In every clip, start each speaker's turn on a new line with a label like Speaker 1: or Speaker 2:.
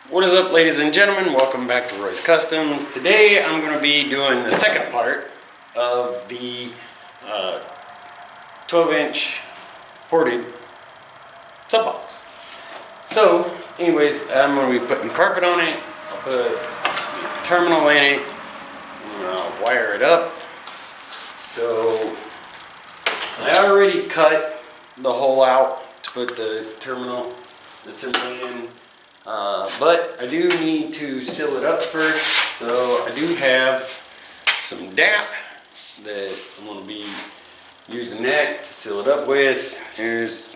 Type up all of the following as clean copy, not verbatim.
Speaker 1: What is up, ladies and gentlemen? Welcome back to Roy's Customs. Today I'm going to be doing the second part of the 12-inch ported sub box. So anyways, I'm going to be putting carpet on it. I'll put the terminal in it and I'll wire it up. So I already cut the hole out to put the terminal assembly in. But I do need to seal it up first, so I do have some DAP that I'm going to be using that to seal it up with. There's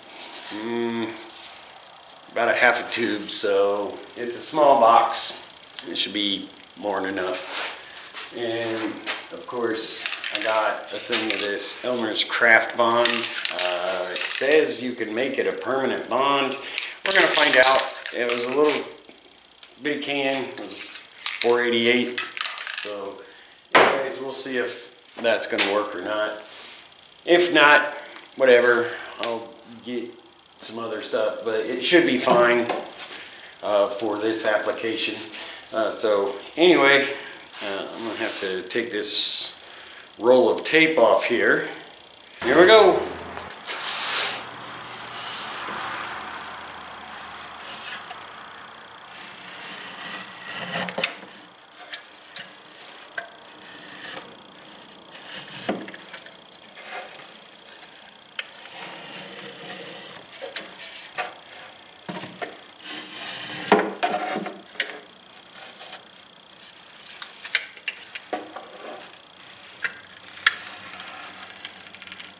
Speaker 1: about a half a tube, so it's a small box. It should be more than enough. And of course, I got a thing of this Elmer's Craft Bond. It says you can make it a permanent bond. We're going to find out. It was a little bitty can. It was $4.88. So anyways, we'll see if that's going to work or not. If not, whatever, I'll get some other stuff, but it should be fine for this application. So anyway, I'm going to have to take this roll of tape off here. Here we go.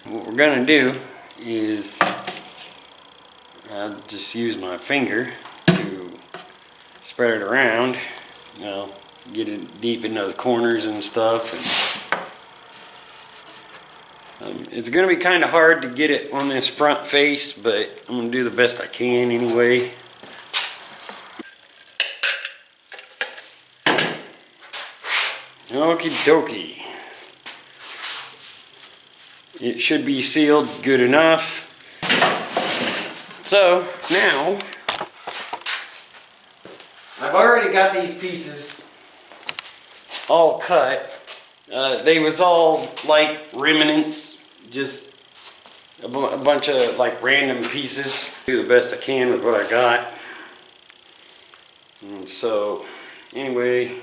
Speaker 1: What we're gonna do is I'll just use my finger to spread it around, you know, get it deep in those corners and stuff. And, it's gonna be kind of hard to get it on this front face, but I'm gonna do the best I can anyway. Okie dokie. It should be sealed good enough. So now, I've already got these pieces all cut. They was all like remnants, just a bunch of like random pieces. Do the best I can with what I got. And so, anyway,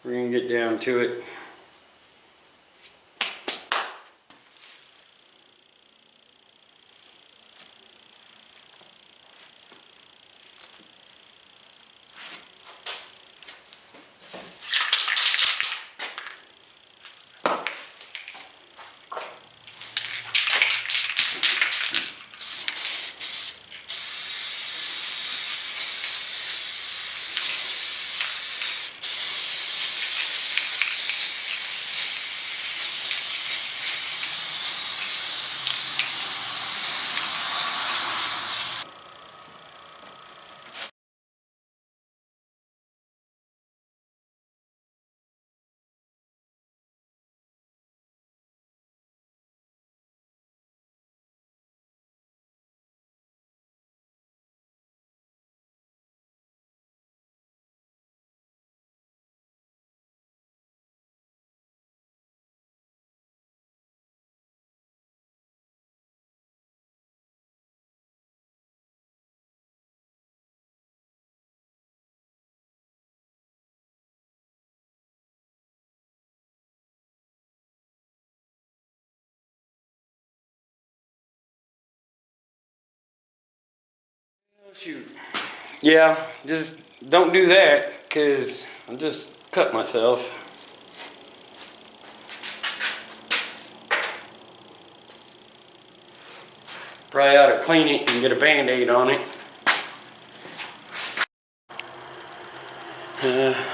Speaker 1: we're gonna get down to it. Shoot. Yeah, just don't do that, because I'll just cut myself. Probably ought to clean it and get a Band-Aid on it.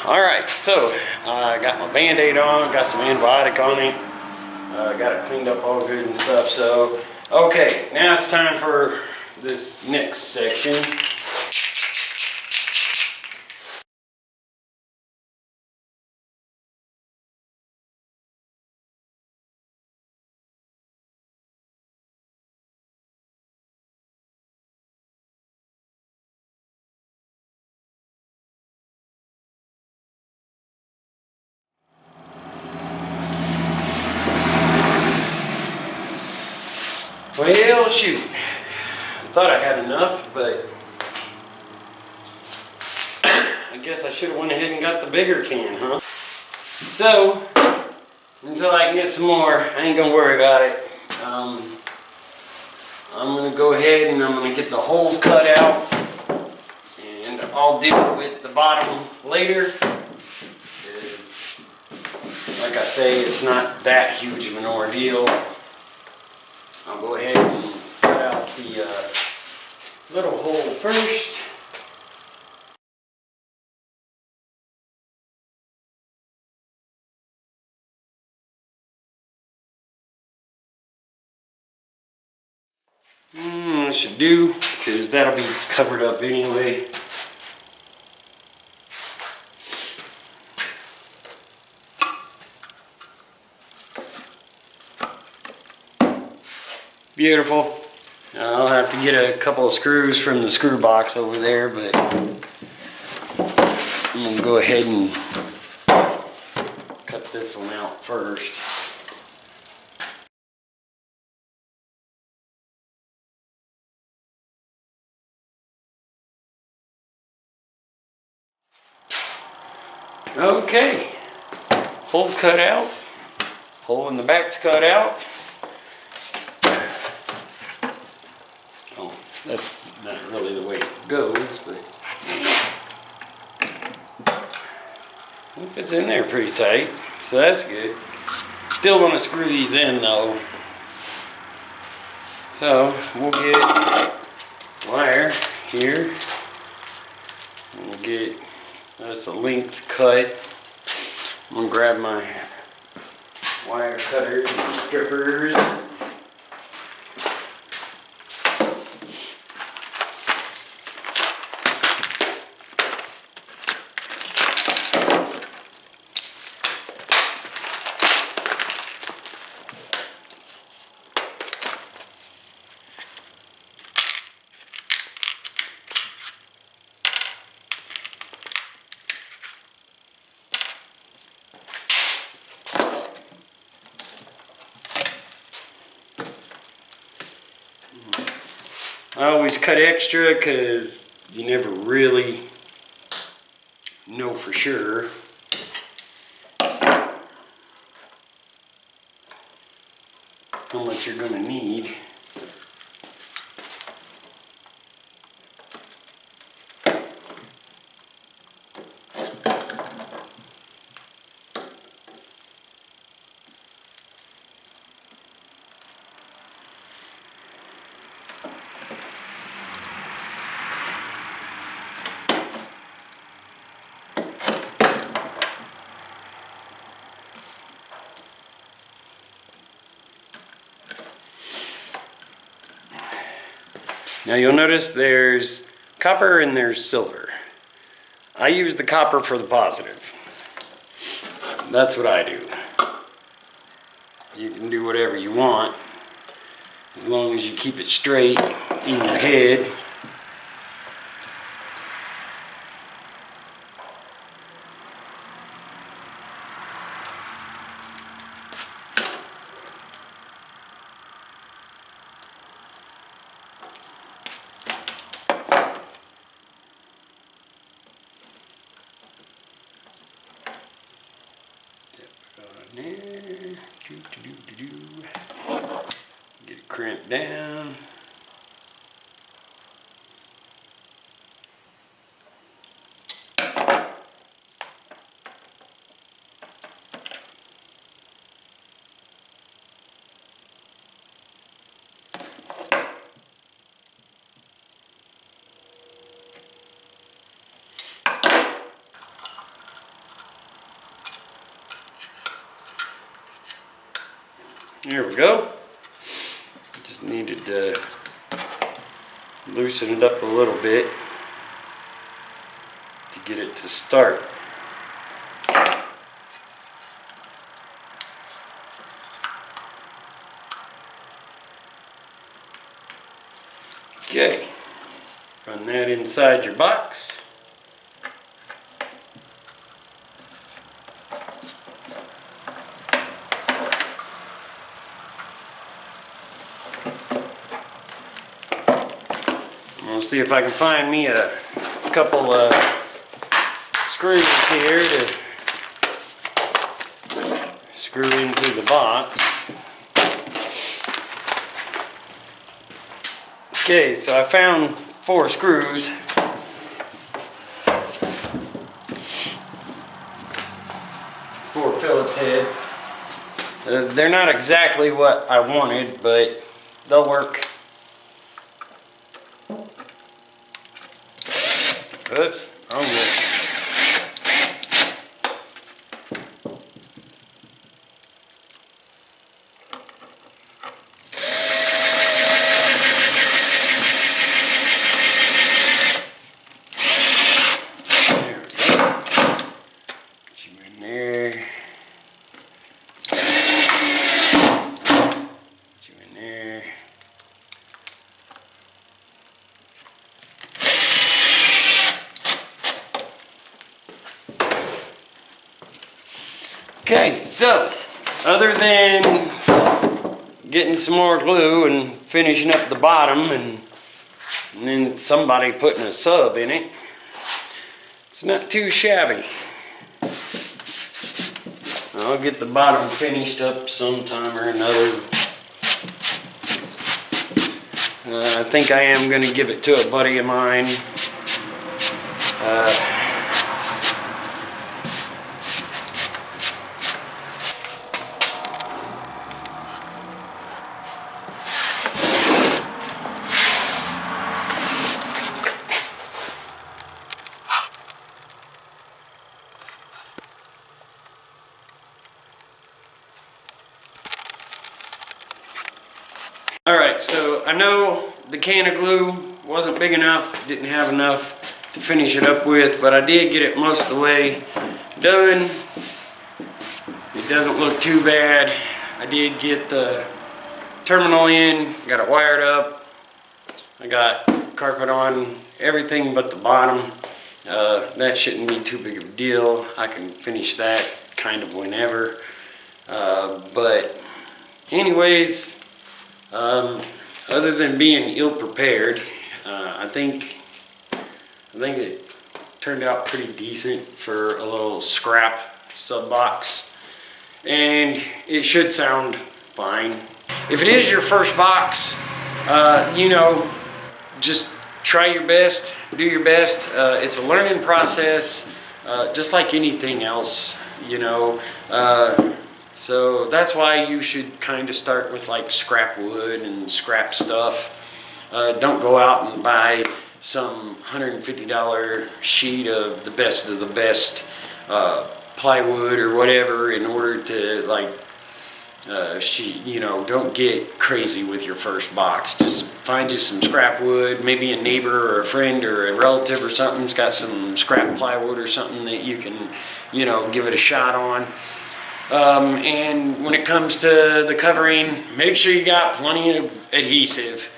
Speaker 1: Alright, so I got my Band-Aid on, got some antibiotic on it. Got it cleaned up all good and stuff. So, okay, now it's time for this next section. Well, shoot. I thought I had enough, but I guess I should have went ahead and got the bigger can, huh? So, until I can get some more, I ain't gonna worry about it. I'm gonna go ahead and I'm gonna get the holes cut out, and I'll deal with the bottom later. Like I say, it's not that huge of an ordeal. I'll go ahead and cut out the little hole first. That should do, because that'll be covered up anyway. Beautiful. I'll have to get a couple of screws from the screw box over there, but I'm going to go ahead and cut this one out first. Okay, hole's cut out, hole in the back's cut out. Oh, that's not really the way it goes, but it fits in there pretty tight, so that's good. Still want to screw these in though. So we'll get wire here. We'll get that's a length cut. I'm gonna grab my wire cutters and strippers. I always cut extra because you never really know for sure. How much you're going to need. Now you'll notice there's copper and there's silver. I use the copper for the positive. That's what I do. You can do whatever you want as long as you keep it straight in your head. There. Get it crimped down. There we go. Just needed to loosen it up a little bit to get it to start. Okay, run that inside your box. I'll see if I can find me a couple of screws here to screw into the box. Okay, so I found 4 screws. 4 Phillips heads. They're not exactly what I wanted, but they'll work. Oops, wrong way. Okay, so other than getting some more glue and finishing up the bottom and then somebody putting a sub in it, it's not too shabby. I'll get the bottom finished up sometime or another. I think I am going to give it to a buddy of mine. Alright, so I know the can of glue wasn't big enough, didn't have enough to finish it up with, but I did get it most of the way done. It doesn't look too bad. I did get the terminal in, got it wired up. I got carpet on everything but the bottom. That shouldn't be too big of a deal. I can finish that kind of whenever. But anyways, other than being ill-prepared, I think it turned out pretty decent for a little scrap sub box, and it should sound fine. If it is your first box, you know, just try your best, do your best. It's a learning process, just like anything else, you know. So that's why you should kind of start with like scrap wood and scrap stuff. Don't go out and buy some $150 sheet of the best plywood or whatever in order to like, you know, don't get crazy with your first box. Just find you some scrap wood, maybe a neighbor or a friend or a relative or something's got some scrap plywood or something that you can, you know, give it a shot on. And when it comes to the covering, make sure you got plenty of adhesive.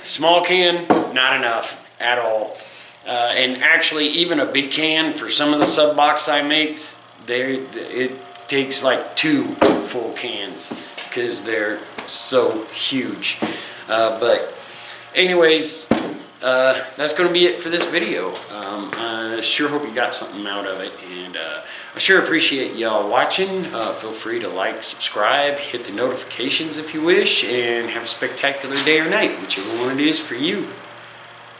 Speaker 1: Small can, not enough at all. And actually, even a big can for some of the sub box I make, it takes like 2 full cans because they're so huge. But anyways, that's going to be it for this video. I sure hope you got something out of it, and I sure appreciate y'all watching. Feel free to like, subscribe, hit the notifications if you wish, and have a spectacular day or night, whichever one it is for you.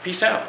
Speaker 1: Peace out.